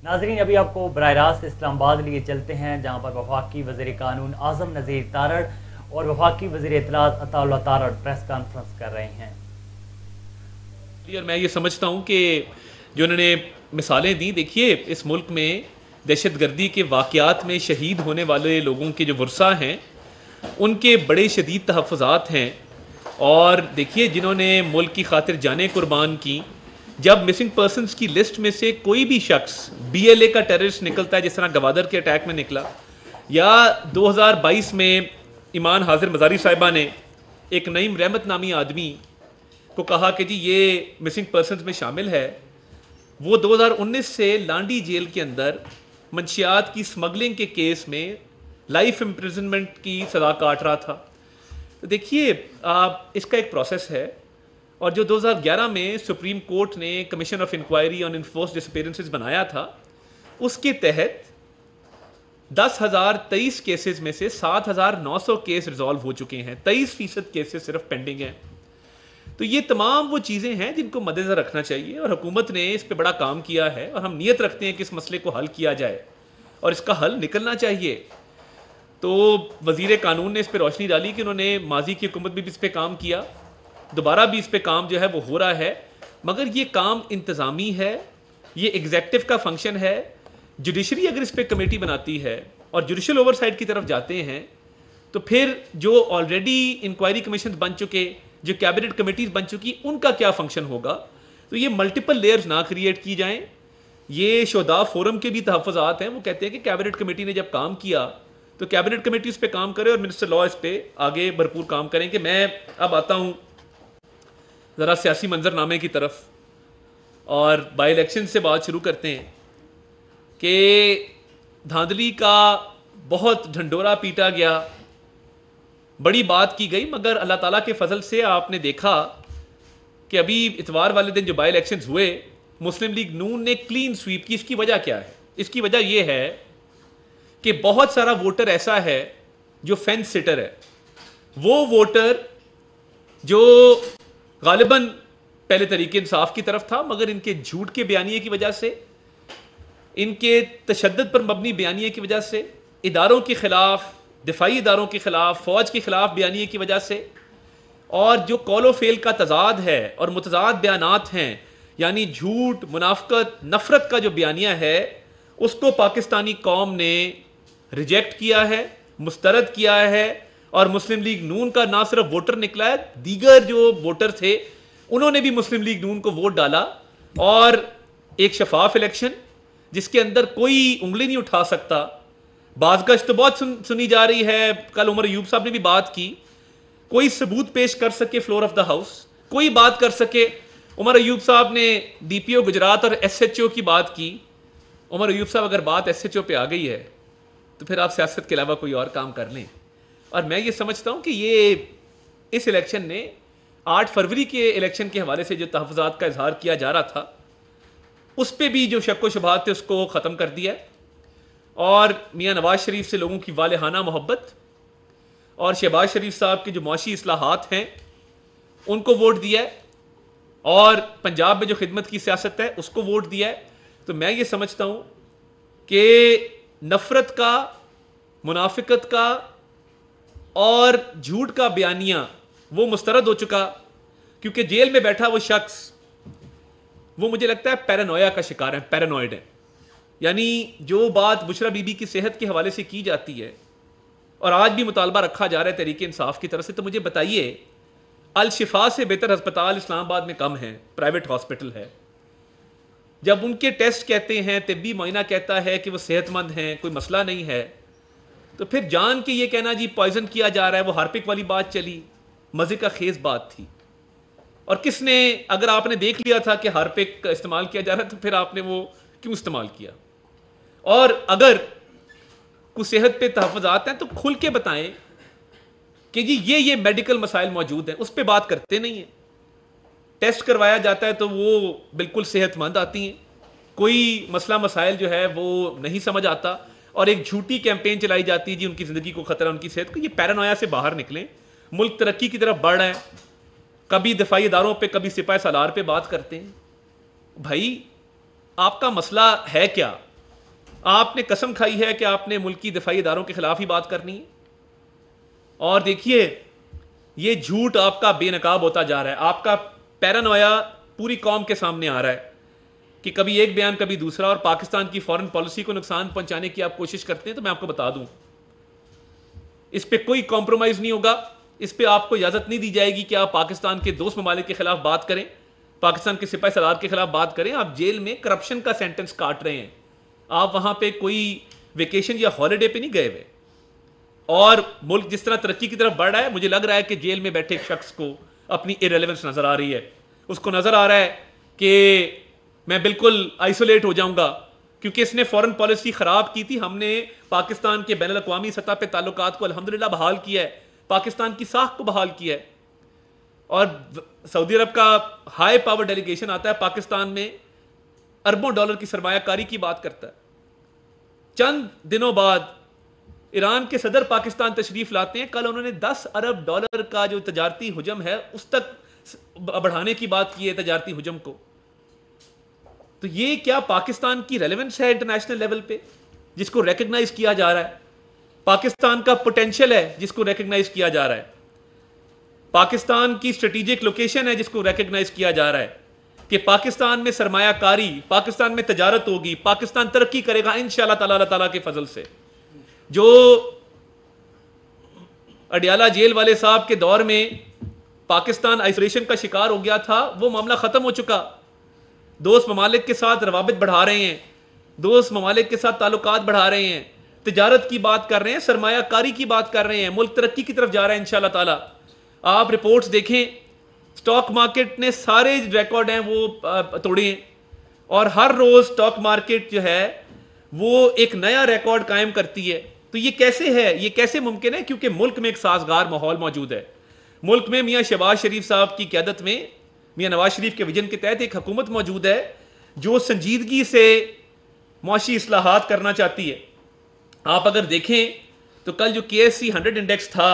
ناظرین ابھی آپ کو براہ راست اسلام آباد لیے چلتے ہیں جہاں پر وفاقی وزیر قانون اعظم نذیر تارڑ اور وفاقی وزیر اطلاعات عطا اللہ تارڑ پریس کانفرنس کر رہے ہیں۔ اور میں یہ سمجھتا ہوں کہ جو انہوں نے مثالیں دیں، دیکھیے اس ملک میں دہشت گردی کے واقعات میں شہید ہونے والے لوگوں کے جو ورثاء ہیں ان کے بڑے شدید تحفظات ہیں، اور دیکھیے جنہوں نے ملک کی خاطر جانیں قربان کی، جب مسنگ پرسنز کی لسٹ میں سے کوئی بھی شخص بی ایل اے کا ٹیررسٹ نکلتا ہے جس طرح گوادر کے اٹیک میں نکلا، یا 2022 میں ایمان حاضر مزاری صاحبہ نے ایک نعیم رحمت نامی آدمی کو کہا کہ جی یہ مسنگ پرسنز میں شامل ہے، وہ 2019 سے لانڈی جیل کے اندر منشیات کی سمگلنگ کے کیس میں لائف امپریزنمنٹ کی سزا کاٹ رہا تھا۔ تو دیکھیے اس کا ایک پروسیس ہے، اور جو 2011 میں سپریم کورٹ نے commission of inquiry on enforced disappearances بنایا تھا، اس کے تحت 10,023 کیسز میں سے 7,900 کیس ریزالو ہو چکے ہیں، 23% کیسز صرف پینڈنگ ہیں۔ تو یہ تمام وہ چیزیں ہیں جن کو مد نظر رکھنا چاہیے، اور حکومت نے اس پہ بڑا کام کیا ہے، اور ہم نیت رکھتے ہیں کہ اس مسئلے کو حل کیا جائے اور اس کا حل نکلنا چاہیے۔ تو وزیر قانون نے اس پہ روشنی ڈالی کہ انہوں نے ماضی کی حکومت بھی اس پہ کام کیا، دوبارہ بھی اس پہ کام جو ہے وہ ہو رہا ہے، مگر یہ کام انتظامی ہے، یہ ایگزیکٹو کا فنکشن ہے۔ جوڈیشری اگر اس پہ کمیٹی بناتی ہے اور جوڈیشل اوور سائٹ کی طرف جاتے ہیں، تو پھر جو آلریڈی انکوائری کمیشن بن چکے، جو کیبنٹ کمیٹیز بن چکی، ان کا کیا فنکشن ہوگا؟ تو یہ ملٹیپل لیئرز نہ کریٹ کی جائیں۔ یہ شہداء فورم کے بھی تحفظات ہیں، وہ کہتے ہیں کہ کیبنٹ کمیٹی نے جب کام کیا تو کیبنٹ کمیٹی اس پہ کام کرے اور منسٹر لا اس پہ آگے بھرپور کام کریں۔ کہ میں اب آتا ہوں ذرا سیاسی منظرنامے کی طرف، اور بائی الیکشن سے بات شروع کرتے ہیں کہ دھاندلی کا بہت ڈھنڈورا پیٹا گیا، بڑی بات کی گئی، مگر اللہ تعالیٰ کے فضل سے آپ نے دیکھا کہ ابھی اتوار والے دن جو بائی الیکشنز ہوئے، مسلم لیگ نون نے کلین سویپ کی۔ اس کی وجہ کیا ہے؟ اس کی وجہ یہ ہے کہ بہت سارا ووٹر ایسا ہے جو فینس سٹر ہے، وہ ووٹر جو غالباً پہلے طریقے انصاف کی طرف تھا، مگر ان کے جھوٹ کے بیانیے کی وجہ سے، ان کے تشدد پر مبنی بیانیے کی وجہ سے، اداروں کے خلاف، دفاعی اداروں کے خلاف، فوج کے خلاف بیانیے کی وجہ سے، اور جو قول و فعل کا تضاد ہے اور متضاد بیانات ہیں، یعنی جھوٹ، منافقت، نفرت کا جو بیانیہ ہے، اس کو پاکستانی قوم نے ریجیکٹ کیا ہے، مسترد کیا ہے، اور مسلم لیگ نون کا نہ صرف ووٹر نکلا ہے، دیگر جو ووٹر تھے انہوں نے بھی مسلم لیگ نون کو ووٹ ڈالا، اور ایک شفاف الیکشن جس کے اندر کوئی انگلی نہیں اٹھا سکتا۔ بازگشت تو بہت سنی جا رہی ہے، کل عمر ایوب صاحب نے بھی بات کی، کوئی ثبوت پیش کر سکے فلور آف دا ہاؤس، کوئی بات کر سکے۔ عمر ایوب صاحب نے ڈی پی او گجرات اور ایس ایچ او کی بات کی۔ عمر ایوب صاحب اگر بات ایس ایچ او پہ آ گئی ہے تو پھر آپ سیاست کے علاوہ کوئی اور کام کر لیں۔ اور میں یہ سمجھتا ہوں کہ یہ اس الیکشن نے 8 فروری کے الیکشن کے حوالے سے جو تحفظات کا اظہار کیا جا رہا تھا، اس پہ بھی جو شک و شبہات تھے اس کو ختم کر دیا، اور میاں نواز شریف سے لوگوں کی والہانہ محبت اور شہباز شریف صاحب کے جو معاشی اصلاحات ہیں ان کو ووٹ دیا ہے، اور پنجاب میں جو خدمت کی سیاست ہے اس کو ووٹ دیا ہے۔ تو میں یہ سمجھتا ہوں کہ نفرت کا، منافقت کا اور جھوٹ کا بیانیہ وہ مسترد ہو چکا، کیونکہ جیل میں بیٹھا وہ شخص، وہ مجھے لگتا ہے پیرانویا کا شکار ہے، پیرانوئڈ ہے۔ یعنی جو بات بشرا بی بی کی صحت کے حوالے سے کی جاتی ہے، اور آج بھی مطالبہ رکھا جا رہا ہے تحریک انصاف کی طرف سے، تو مجھے بتائیے الشفا سے بہتر ہسپتال اسلام آباد میں کم ہیں، پرائیویٹ ہاسپٹل ہے۔ جب ان کے ٹیسٹ کہتے ہیں، طبی معائنہ کہتا ہے کہ وہ صحت مند ہیں، کوئی مسئلہ نہیں ہے، تو پھر جان کے یہ کہنا جی پوائزن کیا جا رہا ہے، وہ ہارپک والی بات چلی، مزے کا خیز بات تھی۔ اور کس نے، اگر آپ نے دیکھ لیا تھا کہ ہارپک استعمال کیا جا رہا ہے تو پھر آپ نے وہ کیوں استعمال کیا؟ اور اگر کوئی صحت پہ تحفظات ہیں تو کھل کے بتائیں کہ جی یہ میڈیکل مسائل موجود ہیں، اس پہ بات کرتے نہیں ہیں۔ ٹیسٹ کروایا جاتا ہے تو وہ بالکل صحت مند آتی ہیں، کوئی مسئلہ مسائل جو ہے وہ نہیں سمجھ آتا، اور ایک جھوٹی کیمپین چلائی جاتی ہے جی ان کی زندگی کو خطرہ، ان کی صحت کو۔ یہ پیرانویا سے باہر نکلیں، ملک ترقی کی طرف بڑھ رہا ہے، کبھی دفاعی اداروں پہ، کبھی سپاہ سالار پہ بات کرتے ہیں۔ بھائی آپ کا مسئلہ ہے کیا؟ آپ نے قسم کھائی ہے کہ آپ نے ملکی دفاعی اداروں کے خلاف ہی بات کرنی ہے. اور دیکھیے یہ جھوٹ آپ کا بے نقاب ہوتا جا رہا ہے, آپ کا پیرانویا پوری قوم کے سامنے آ رہا ہے کہ کبھی ایک بیان کبھی دوسرا, اور پاکستان کی فارن پالیسی کو نقصان پہنچانے کی آپ کوشش کرتے ہیں. تو میں آپ کو بتا دوں اس پہ کوئی کمپرومائز نہیں ہوگا, اس پہ آپ کو اجازت نہیں دی جائے گی کہ آپ پاکستان کے دوست ممالک کے خلاف بات کریں, پاکستان کے سپاہی سالار کے خلاف بات کریں. آپ جیل میں کرپشن کا سینٹنس کاٹ رہے ہیں, آپ وہاں پہ کوئی ویکیشن یا ہالیڈے پہ نہیں گئے ہوئے. اور ملک جس طرح ترقی کی طرف بڑھ رہا ہے, مجھے لگ رہا ہے کہ جیل میں بیٹھے ایک شخص کو اپنی ایرریلیونس نظر آ رہی ہے. اس کو نظر آ رہا ہے کہ میں بالکل آئسولیٹ ہو جاؤں گا کیونکہ اس نے فورن پالیسی خراب کی تھی. ہم نے پاکستان کے بین الاقوامی سطح پہ تعلقات کو الحمدللہ بحال کیا ہے, پاکستان کی ساکھ کو بحال کیا ہے. اور سعودی عرب کا ہائی پاور ڈیلیگیشن آتا ہے پاکستان میں, اربوں ڈالر کی سرمایہ کاری کی بات کرتا ہے. چند دنوں بعد ایران کے صدر پاکستان تشریف لاتے ہیں. کل انہوں نے 10 ارب ڈالر کا جو تجارتی حجم ہے اس تک بڑھانے کی بات کی ہے, تجارتی حجم کو. تو یہ کیا پاکستان کی ریلیونس ہے انٹرنیشنل لیول پہ جس کو ریکگنائز کیا جا رہا ہے؟ پاکستان کا پوٹینشیل ہے جس کو ریکگنائز کیا جا رہا ہے, پاکستان کی اسٹریٹجک لوکیشن ہے جس کو ریکگنائز کیا جا رہا ہے کہ پاکستان میں سرمایہ کاری, پاکستان میں تجارت ہوگی, پاکستان ترقی کرے گا انشاءاللہ تعالی, اللہ تعالیٰ کے فضل سے. جو اڈیالہ جیل والے صاحب کے دور میں پاکستان آئسولیشن کا شکار ہو گیا تھا, وہ معاملہ ختم ہو چکا. دوست ممالک کے ساتھ روابط بڑھا رہے ہیں, دوست ممالک کے ساتھ تعلقات بڑھا رہے ہیں, تجارت کی بات کر رہے ہیں, سرمایہ کاری کی بات کر رہے ہیں, ملک ترقی کی طرف جا رہا ہے انشاءاللہ تعالی. آپ رپورٹس دیکھیں, سٹاک مارکیٹ نے سارے ریکارڈ ہیں وہ توڑے ہیں, اور ہر روز سٹاک مارکیٹ جو ہے وہ ایک نیا ریکارڈ قائم کرتی ہے. تو یہ کیسے ہے, یہ کیسے ممکن ہے؟ کیونکہ ملک میں ایک سازگار ماحول موجود ہے. ملک میں میاں شہباز شریف صاحب کی قیادت میں, میاں نواز شریف کے ویژن کے تحت ایک حکومت موجود ہے جو سنجیدگی سے معاشی اصلاحات کرنا چاہتی ہے. آپ اگر دیکھیں تو کل جو KSE 100 انڈیکس تھا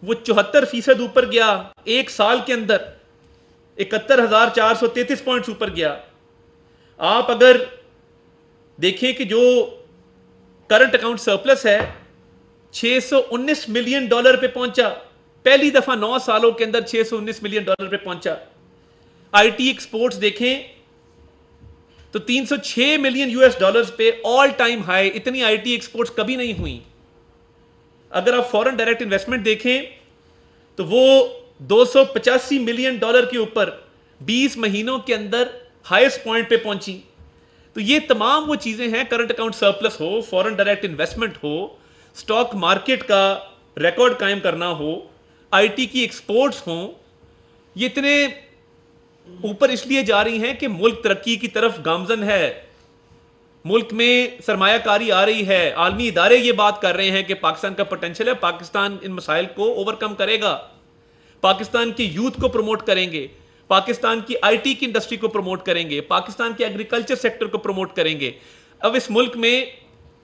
وہ 74% اوپر گیا, ایک سال کے اندر 71,433 پوائنٹس اوپر گیا. آپ اگر دیکھیں کہ جو کرنٹ اکاؤنٹ سرپلس ہے $619 ملین پہ پہنچا, پہلی دفعہ 9 سالوں کے اندر $619 ملین پہ پہنچا. آئی ٹی ایکسپورٹس دیکھیں تو $306 ملین پہ آل ٹائم ہائی, اتنی آئی ٹی ایکسپورٹس کبھی نہیں ہوئی. اگر آپ فورن ڈائریکٹ انویسٹمنٹ دیکھیں تو وہ $285 ملین کے اوپر 20 مہینوں کے اندر ہائیسٹ پوائنٹ پہ پہنچی. تو یہ تمام وہ چیزیں ہیں, کرنٹ اکاؤنٹ سرپلس ہو, فورن ڈائریکٹ انویسٹمنٹ ہو, سٹاک مارکیٹ کا ریکارڈ قائم کرنا ہو, آئی ٹی کی ایکسپورٹس ہوں, یہ اتنے اوپر اس لیے جا رہی ہیں کہ ملک ترقی کی طرف گامزن ہے, ملک میں سرمایہ کاری آ رہی ہے. عالمی ادارے یہ بات کر رہے ہیں کہ پاکستان کا پوٹینشیل ہے, پاکستان ان مسائل کو اوور کم کرے گا, پاکستان کے یوتھ کو پروموٹ کریں گے, پاکستان کی آئی ٹی کی انڈسٹری کو پروموٹ کریں گے, پاکستان کے ایگریکلچر سیکٹر کو پروموٹ کریں گے. اب اس ملک میں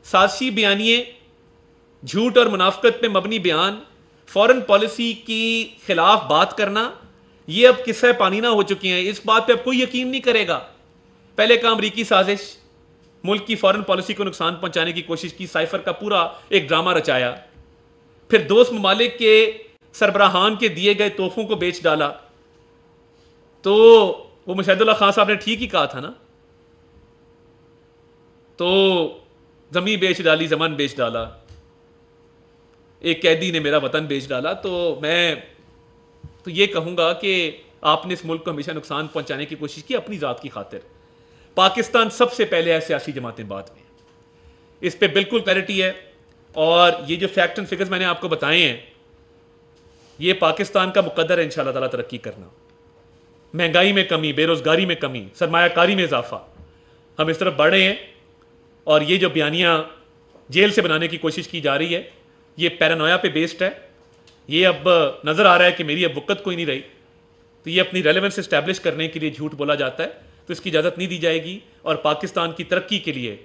سازشی بیانیے, جھوٹ اور منافقت پہ مبنی بیان, فورن پالیسی کی خلاف بات کرنا, یہ اب قصہ پانی نہ ہو چکی ہیں. اس بات پہ اب کوئی یقین نہیں کرے گا. پہلے کا امریکی سازش, ملک کی فورن پالیسی کو نقصان پہنچانے کی کوشش کی, سائفر کا پورا ایک ڈرامہ رچایا, پھر دوست ممالک کے سربراہان کے دیے گئے تحفوں کو بیچ ڈالا. تو وہ مشاہد اللہ خان صاحب نے ٹھیک ہی کہا تھا نا, تو زمین بیچ ڈالی, زمن بیچ ڈالا, ایک قیدی نے میرا وطن بیچ ڈالا. تو میں تو یہ کہوں گا کہ آپ نے اس ملک کو ہمیشہ نقصان پہنچانے کی کوشش کی اپنی ذات کی خاطر. پاکستان سب سے پہلے ہے, سیاسی جماعتیں بعد میں, اس پہ بالکل کلیئرٹی ہے. اور یہ جو فیکٹ اینڈ فگرز میں نے آپ کو بتائے ہیں, یہ پاکستان کا مقدر ہے انشاءاللہ تعالیٰ ترقی کرنا. مہنگائی میں کمی, بے روزگاری میں کمی, سرمایہ کاری میں اضافہ, ہم اس طرف بڑھ رہے ہیں. اور یہ جو بیانیاں جیل سے بنانے کی کوشش کی جا رہی ہے, یہ پیرانویا پہ بیسڈ ہے. یہ اب نظر آ رہا ہے کہ میری اب وقت کوئی نہیں رہی, تو یہ اپنی ریلیونس اسٹیبلش کرنے کے لیے جھوٹ بولا جاتا ہے, تو اس کی اجازت نہیں دی جائے گی. اور پاکستان کی ترقی کے لیے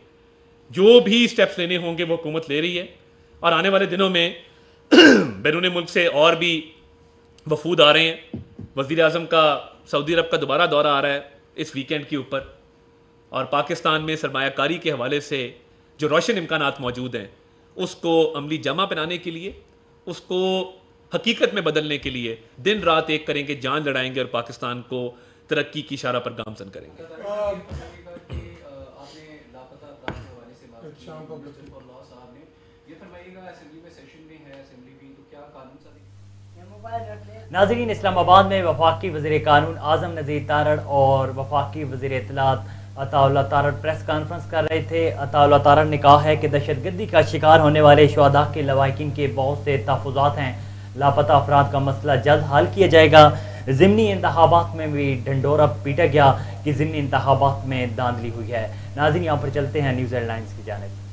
جو بھی اسٹیپس لینے ہوں گے وہ حکومت لے رہی ہے. اور آنے والے دنوں میں بیرون ملک سے اور بھی وفود آ رہے ہیں. وزیر اعظم کا سعودی عرب کا دوبارہ دورہ آ رہا ہے اس ویکینڈ کے اوپر, اور پاکستان میں سرمایہ کاری کے حوالے سے جو روشن امکانات موجود ہیں اس کو عملی جمع پہنانے کے لیے، اس کو حقیقت میں بدلنے کے لیے دن رات ایک کریں گے، جان لڑائیں گے اور پاکستان کو ترقی کی اشارہ پر گامزن کریں گے۔ ناظرین، اسلام آباد میں وفاقی وزیر قانون اعظم نذیر تارڑ اور وفاقی وزیر اطلاعات عطا اللہ تارڑ پریس کانفرنس کر رہے تھے۔ عطا اللہ تارڑ نے کہا ہے کہ دہشت گردی کا شکار ہونے والے شہداء کے لواحقین کے بہت سے تحفظات ہیں، لاپتہ افراد کا مسئلہ جلد حل کیا جائے گا۔ ضمنی انتخابات میں بھی ڈھنڈورا پیٹا گیا کہ ضمنی انتخابات میں دھاندلی ہوئی ہے۔ ناظرین، یہاں پر چلتے ہیں نیوز ہیڈ لائنز کی جانب۔